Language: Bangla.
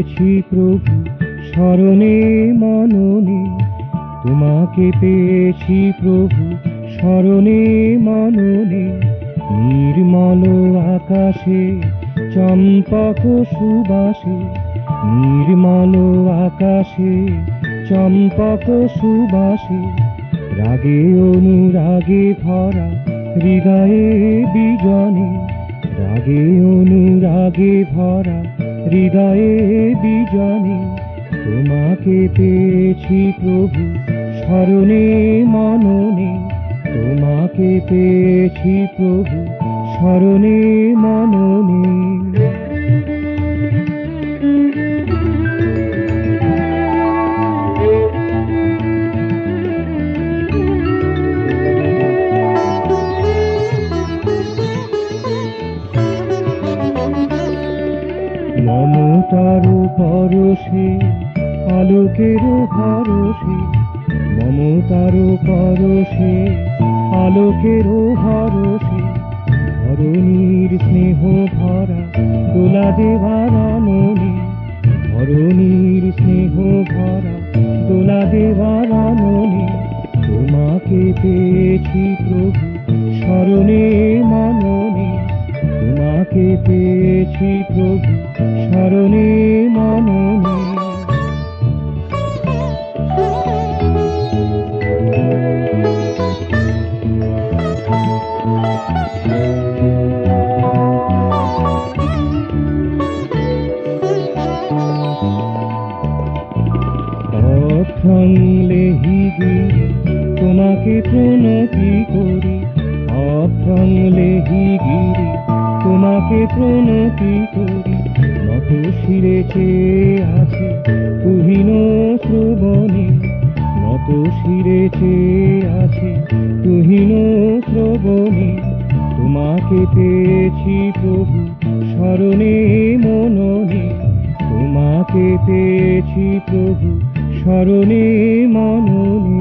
পেয়েছি প্রভু স্মরণে মননে, তোমাকে পেয়েছি প্রভু স্মরণে মননে। নির্মল আকাশে চম্পক সুবাসে, নির্মল আকাশে চম্পক সুবাসে, রাগে অনুরাগে ভরা হৃদয়ে বিজনে, রাগে অনুরাগে ভরা হৃদয়ে বিজনে। তোমাকে পেয়েছি প্রভু স্মরণে মননে, তোমাকে পেয়েছি প্রভু স্মরণে মননে। মমতার পরশে আলোকের ভরসে, মমতার পরশে আলোকের ভরসে, ধরণীর স্নেহ ভরা দোলা দেবার আননে, ধরণীর স্নেহ ভরা দোলা দেবার আননে। তোমাকে পেয়েছি প্রভু স্মরণে মননে, তোমাকে পেয়েছি প্রভু স্মরণে মননে। অভ্রংলে হিগিরি তোমাকে প্রণতি করি, অভ্রংলে হিগিরি তোমাকে প্রণতি করি। নত শিরে চেয়ে আছে তুহিন শ্রবণে, নত শিরে চেয়ে আছে তুহিন শ্রবণে। তোমাকে পেয়েছি প্রভু স্মরণে মননে, তোমাকে পেয়েছি প্রভু স্মরণে মননে।